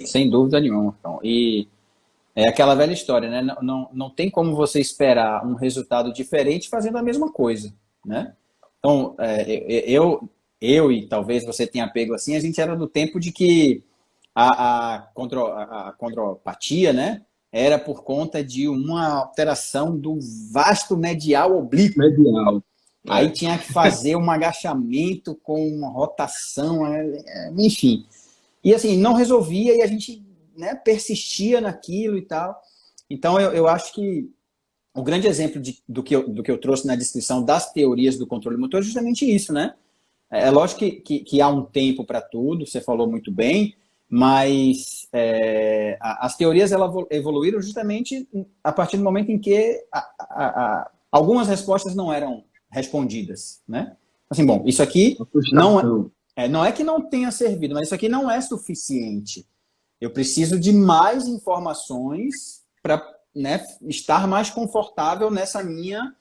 Sem dúvida nenhuma. Então, e é aquela velha história, né? Não tem como você esperar um resultado diferente fazendo a mesma coisa, né? Então, eu e talvez você tenha pego assim, a gente era do tempo de que a condropatia, né? Era por conta de uma alteração do vasto medial oblíquo. Medial. Aí É. tinha que fazer um agachamento com uma rotação, enfim. E assim, não resolvia e a gente, né, persistia naquilo e tal. Então, eu acho que o grande exemplo do que eu trouxe na descrição das teorias do controle motor é justamente isso, né? É lógico que há um tempo para tudo, você falou muito bem, mas as teorias evoluíram justamente a partir do momento em que algumas respostas não eram respondidas, né? Assim, bom, isso aqui A não frustração. não é que não tenha servido, mas isso aqui não é suficiente. Eu preciso de mais informações para, né, estar mais confortável nessa minha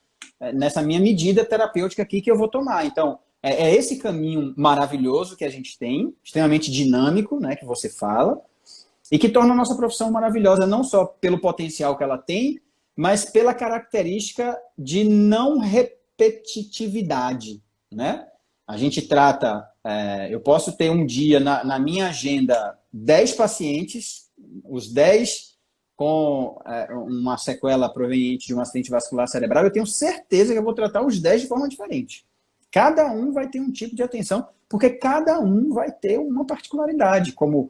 medida terapêutica aqui que eu vou tomar. Então, é esse caminho maravilhoso que a gente tem, extremamente dinâmico, né, que você fala, e que torna a nossa profissão maravilhosa não só pelo potencial que ela tem, mas pela característica de não repetitividade, né? A gente trata, eu posso ter um dia na minha agenda 10 pacientes, os 10 com uma sequela proveniente de um acidente vascular cerebral, eu tenho certeza que eu vou tratar os 10 de forma diferente. Cada um vai ter um tipo de atenção, porque cada um vai ter uma particularidade, como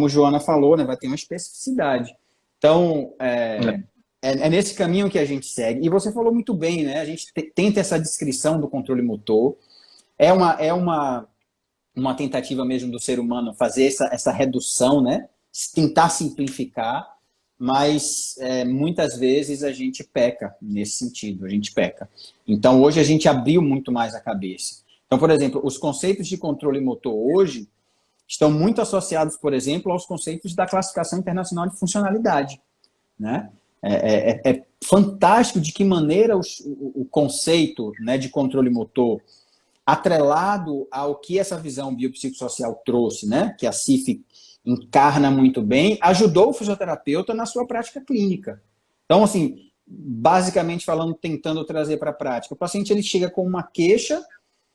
Joana falou, né, vai ter uma especificidade. Então, É. é nesse caminho que a gente segue. E você falou muito bem, né? A gente tenta essa descrição do controle motor. É uma tentativa mesmo do ser humano fazer essa redução, né? Tentar simplificar, mas muitas vezes a gente peca nesse sentido, a gente peca. Então, hoje a gente abriu muito mais a cabeça. Então, por exemplo, os conceitos de controle motor hoje estão muito associados, por exemplo, aos conceitos da classificação internacional de funcionalidade, né? É fantástico de que maneira o conceito, né, de controle motor, atrelado ao que essa visão biopsicossocial trouxe, né, que a CIF encarna muito bem, ajudou o fisioterapeuta na sua prática clínica. Então, assim, basicamente falando, tentando trazer para a prática, o paciente ele chega com uma queixa,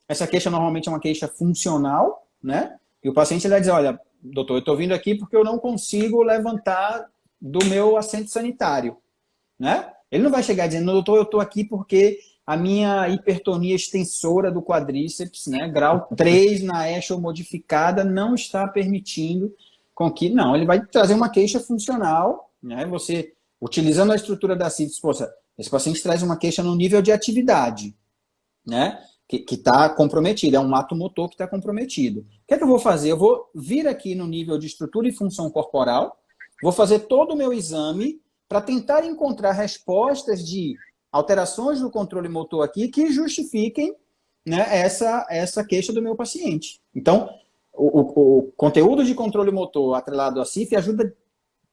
essa queixa normalmente é uma queixa funcional, né? E o paciente ele vai dizer, olha, doutor, eu estou vindo aqui porque eu não consigo levantar do meu assento sanitário, né? Ele não vai chegar dizendo, doutor, eu estou aqui porque a minha hipertonia extensora do quadríceps, né, grau 3 na Eshel modificada, não está permitindo com que... Não, ele vai trazer uma queixa funcional, né? Você, utilizando a estrutura da CITES, poxa, esse paciente traz uma queixa no nível de atividade, né? Que está comprometido, é um ato motor que está comprometido. O que é que eu vou fazer? Eu vou vir aqui no nível de estrutura e função corporal, vou fazer todo o meu exame para tentar encontrar respostas de alterações do controle motor aqui que justifiquem, né, essa queixa do meu paciente. Então, o conteúdo de controle motor atrelado à CIF ajuda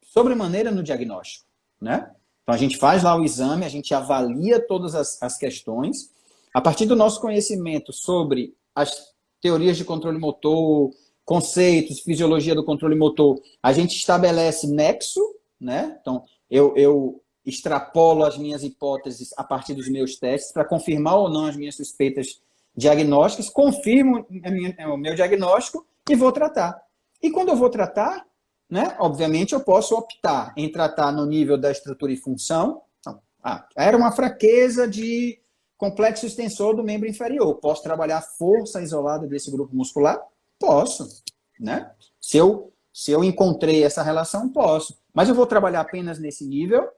sobremaneira no diagnóstico, né? Então, a gente faz lá o exame, a gente avalia todas as questões. A partir do nosso conhecimento sobre as teorias de controle motor, conceitos, fisiologia do controle motor, a gente estabelece nexo, né? Então, eu extrapolo as minhas hipóteses a partir dos meus testes para confirmar ou não as minhas suspeitas diagnósticas, confirmo o meu diagnóstico e vou tratar. E quando eu vou tratar, né, obviamente eu posso optar em tratar no nível da estrutura e função. Então, era uma fraqueza de complexo extensor do membro inferior. Posso trabalhar a força isolada desse grupo muscular? Posso, né? Se eu encontrei essa relação, posso. Mas eu vou trabalhar apenas nesse nível. O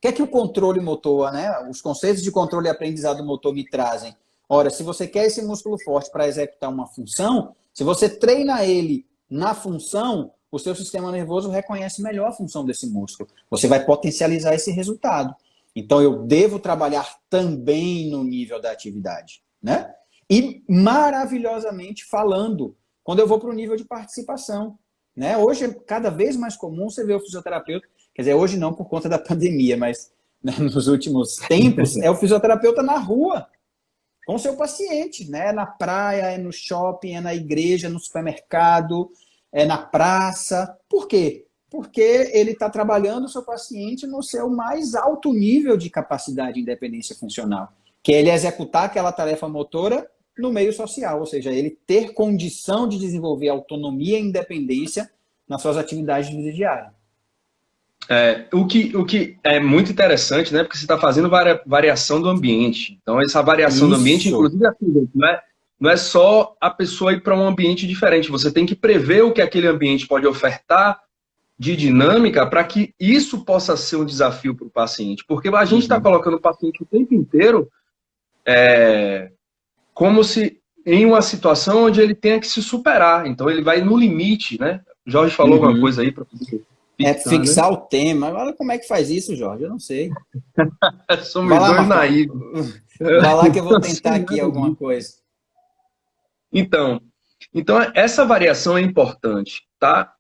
que é que o controle motor, né? Os conceitos de controle e aprendizado motor me trazem? Ora, se você quer esse músculo forte para executar uma função, se você treina ele na função, o seu sistema nervoso reconhece melhor a função desse músculo. Você vai potencializar esse resultado. Então, eu devo trabalhar também no nível da atividade, né? E, maravilhosamente falando, quando eu vou para o nível de participação, né? Hoje é cada vez mais comum você ver o fisioterapeuta, quer dizer, hoje não por conta da pandemia, mas, né, nos últimos tempos, é o fisioterapeuta na rua, com o seu paciente, né? Na praia, é no shopping, é na igreja, no supermercado, é na praça. Por quê? Porque ele está trabalhando o seu paciente no seu mais alto nível de capacidade de independência funcional, que é ele executar aquela tarefa motora no meio social, ou seja, ele ter condição de desenvolver autonomia e independência nas suas atividades de vida diária. O que é muito interessante, né? Porque você está fazendo variação do ambiente. Então, essa variação do ambiente, Isso. inclusive, não é só a pessoa ir para um ambiente diferente. Você tem que prever o que aquele ambiente pode ofertar de dinâmica para que isso possa ser um desafio para o paciente. Porque a gente está colocando o paciente o tempo inteiro como se em uma situação onde ele tenha que se superar. Então, ele vai no limite, né? O Jorge falou alguma coisa aí para fixar, né, o tema. Agora, como é que faz isso, Jorge? Eu não sei. Somos dois naivos. Vai lá que eu vou tentar aqui alguma coisa. Então, essa variação é importante, tá?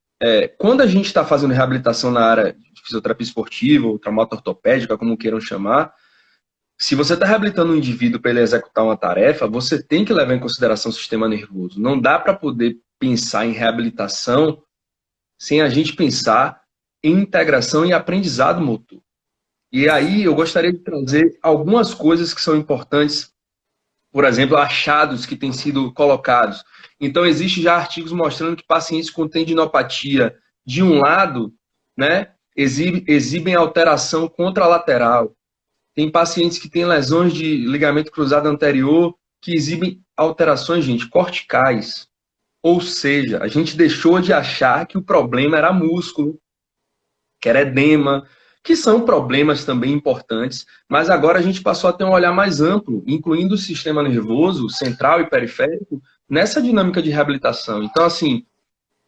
Quando a gente está fazendo reabilitação na área de fisioterapia esportiva ou traumato-ortopédica, como queiram chamar, se você está reabilitando um indivíduo para ele executar uma tarefa, você tem que levar em consideração o sistema nervoso. Não dá para poder pensar em reabilitação sem a gente pensar em integração e aprendizado motor. E aí eu gostaria de trazer algumas coisas que são importantes, por exemplo, achados que têm sido colocados. Então, existem já artigos mostrando que pacientes com tendinopatia de um lado, né, exibem alteração contralateral. Tem pacientes que têm lesões de ligamento cruzado anterior que exibem alterações, gente, corticais. Ou seja, a gente deixou de achar que o problema era músculo, que era edema, que são problemas também importantes, mas agora a gente passou a ter um olhar mais amplo, incluindo o sistema nervoso central e periférico, nessa dinâmica de reabilitação. Então, assim,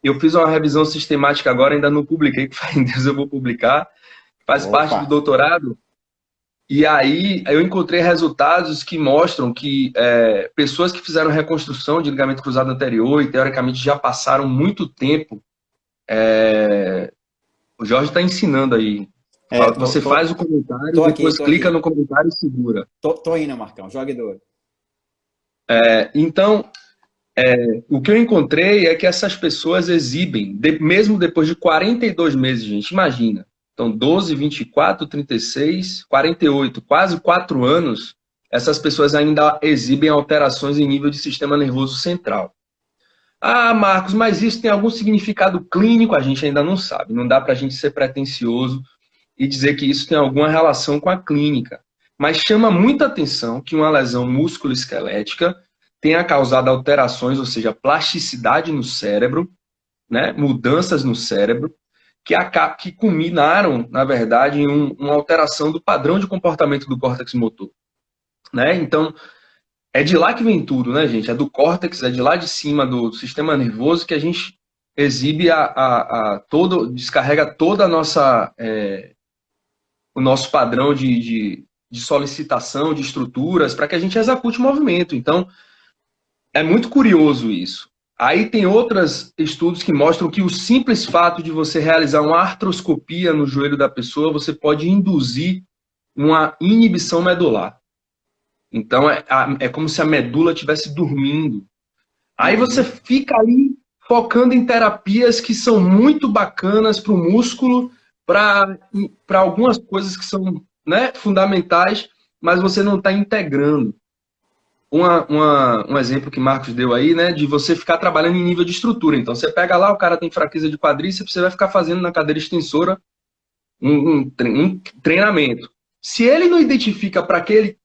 eu fiz uma revisão sistemática agora, ainda não publiquei, que faz em Deus eu vou publicar, faz parte do doutorado, e aí eu encontrei resultados que mostram que pessoas que fizeram reconstrução de ligamento cruzado anterior e teoricamente já passaram muito tempo, o Jorge está ensinando aí. Você faz o comentário, depois clica no comentário e segura. Tô indo, Marcão, jogue duro. Então, o que eu encontrei é que essas pessoas exibem, mesmo depois de 42 meses, gente, imagina. Então, 12, 24, 36, 48, quase 4 anos, essas pessoas ainda exibem alterações em nível de sistema nervoso central. Ah, Marcos, mas isso tem algum significado clínico? A gente ainda não sabe. Não dá para a gente ser pretensioso e dizer que isso tem alguma relação com a clínica. Mas chama muita atenção que uma lesão músculo-esquelética tenha causado alterações, ou seja, plasticidade no cérebro, né, mudanças no cérebro, que culminaram, na verdade, em uma alteração do padrão de comportamento do córtex motor. Né? Então, é de lá que vem tudo, né, gente? É do córtex, é de lá de cima do sistema nervoso que a gente exibe descarrega toda a nossa... o nosso padrão de solicitação de estruturas para que a gente execute o movimento. Então, é muito curioso isso. Aí tem outros estudos que mostram que o simples fato de você realizar uma artroscopia no joelho da pessoa, você pode induzir uma inibição medular. Então, é como se a medula estivesse dormindo. Aí você fica ali focando em terapias que são muito bacanas para o músculo, para algumas coisas que são, né, fundamentais, mas você não está integrando. Um exemplo que Marcos deu aí, né, de você ficar trabalhando em nível de estrutura. Então, você pega lá, o cara tem fraqueza de quadríceps, você vai ficar fazendo na cadeira extensora um treinamento. Se ele não identifica para que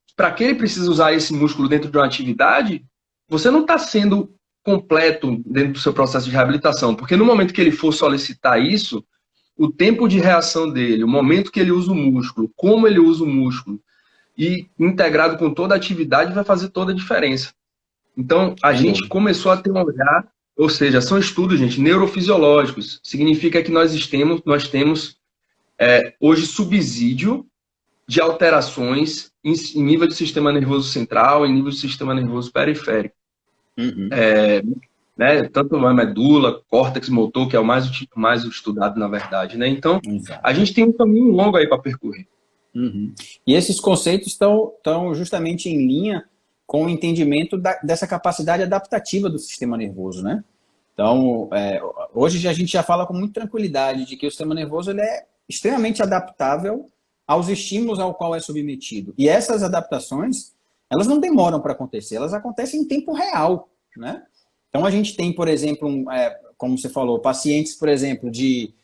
ele precisa usar esse músculo dentro de uma atividade, você não está sendo completo dentro do seu processo de reabilitação, porque no momento que ele for solicitar isso, o tempo de reação dele, o momento que ele usa o músculo, como ele usa o músculo, e integrado com toda a atividade vai fazer toda a diferença. Então, a gente começou a ter um olhar, ou seja, são estudos, gente, neurofisiológicos. Significa que nós temos hoje subsídio de alterações em nível de sistema nervoso central, em nível de sistema nervoso periférico. Né, tanto a medula, córtex motor, que é o mais estudado, na verdade. Né? Então, a gente tem um caminho longo aí para percorrer. E esses conceitos estão justamente em linha com o entendimento dessa capacidade adaptativa do sistema nervoso, né? Então, hoje a gente já fala com muita tranquilidade de que o sistema nervoso ele é extremamente adaptável aos estímulos ao qual é submetido. E essas adaptações, elas não demoram para acontecer, elas acontecem em tempo real, né? Então, a gente tem, por exemplo, como você falou, pacientes, por exemplo, de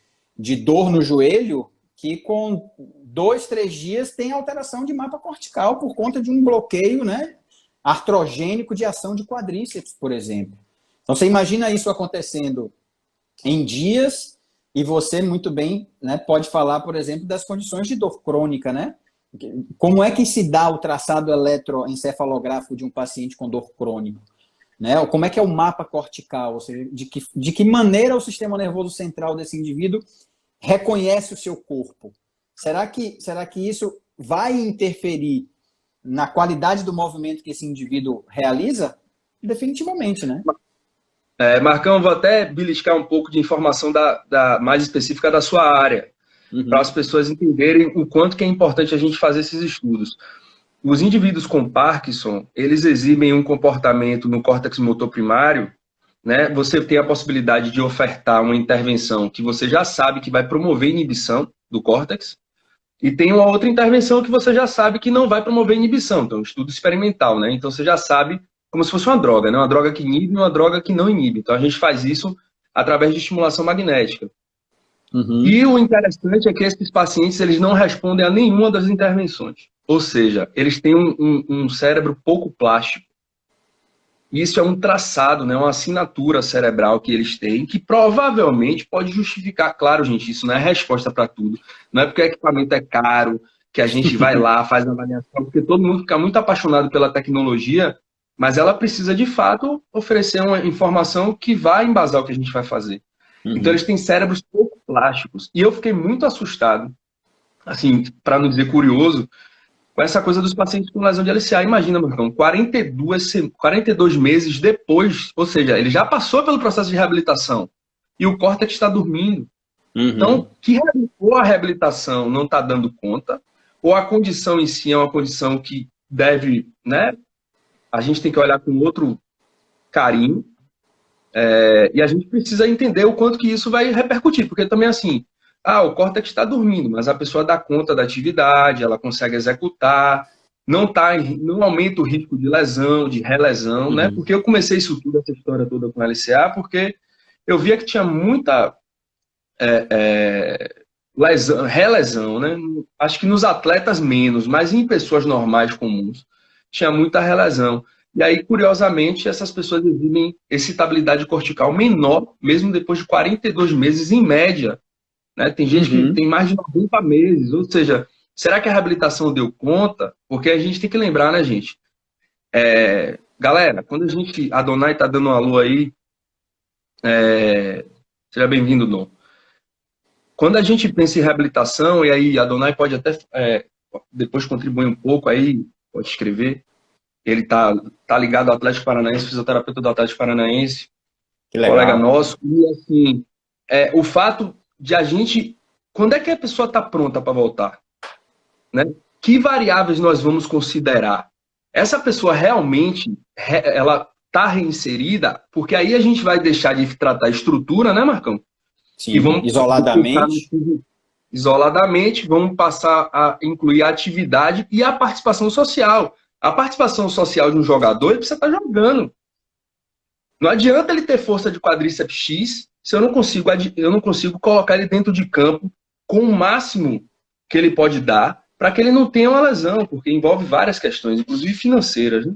dor no joelho, que com 2, 3 dias tem alteração de mapa cortical por conta de um bloqueio, né, artrogênico de ação de quadríceps, por exemplo. Então, você imagina isso acontecendo em dias e você muito bem, né, pode falar, por exemplo, das condições de dor crônica, né? Como é que se dá o traçado eletroencefalográfico de um paciente com dor crônica? Né? Como é que é o mapa cortical? Ou seja, de que maneira o sistema nervoso central desse indivíduo reconhece o seu corpo? Será que isso vai interferir na qualidade do movimento que esse indivíduo realiza? Definitivamente, né? Marcão, vou até beliscar um pouco de informação mais específica da sua área, para as pessoas entenderem o quanto que é importante a gente fazer esses estudos. Os indivíduos com Parkinson, eles exibem um comportamento no córtex motor primário, né? Você tem a possibilidade de ofertar uma intervenção que você já sabe que vai promover inibição do córtex, e tem uma outra intervenção que você já sabe que não vai promover inibição, então, um estudo experimental, né? Então, você já sabe como se fosse uma droga, né? Uma droga que inibe e uma droga que não inibe. Então, a gente faz isso através de estimulação magnética. E o interessante é que esses pacientes, eles não respondem a nenhuma das intervenções. Ou seja, eles têm um cérebro pouco plástico. Isso é um traçado, né? Uma assinatura cerebral que eles têm, que provavelmente pode justificar, claro, gente, isso não é resposta para tudo. Não é porque o equipamento é caro, que a gente vai lá, faz a avaliação, porque todo mundo fica muito apaixonado pela tecnologia, mas ela precisa, de fato, oferecer uma informação que vai embasar o que a gente vai fazer. Então, eles têm cérebros pouco plásticos. E eu fiquei muito assustado, assim, para não dizer curioso, com essa coisa dos pacientes com lesão de LCA. Imagina, Marcão, 42 meses depois, ou seja, ele já passou pelo processo de reabilitação e o córtex está dormindo. Então, que ou a reabilitação não está dando conta, ou a condição em si é uma condição que deve, né? A gente tem que olhar com outro carinho, e a gente precisa entender o quanto que isso vai repercutir, porque também assim, o córtex está dormindo, mas a pessoa dá conta da atividade, ela consegue executar, não aumenta o risco de lesão, de relesão, né? Porque eu comecei isso tudo, essa história toda com LCA, porque eu via que tinha muita relesão, né? Acho que nos atletas menos, mas em pessoas normais, comuns, tinha muita relesão. E aí, curiosamente, essas pessoas exibem excitabilidade cortical menor, mesmo depois de 42 meses, em média. Né? Tem gente que tem mais de 90 meses. Ou seja, será que a reabilitação deu conta? Porque a gente tem que lembrar, né, gente? Galera, quando a Donai tá dando um alô aí, seja bem-vindo, Dom. Quando a gente pensa em reabilitação, e aí a Donai pode até depois contribuir um pouco aí, pode escrever. Ele tá ligado ao Atlético Paranaense, fisioterapeuta do Atlético Paranaense, colega nosso. E assim, o fato de a gente... Quando é que a pessoa está pronta para voltar? Né? Que variáveis nós vamos considerar? Essa pessoa realmente, ela está reinserida? Porque aí a gente vai deixar de tratar a estrutura, né, Marcão? Sim, e vamos isoladamente, vamos passar a incluir a atividade e a participação social. A participação social de um jogador, ele precisa estar jogando. Não adianta ele ter força de quadríceps X se eu não consigo colocar ele dentro de campo com o máximo que ele pode dar para que ele não tenha uma lesão, porque envolve várias questões, inclusive financeiras. Né?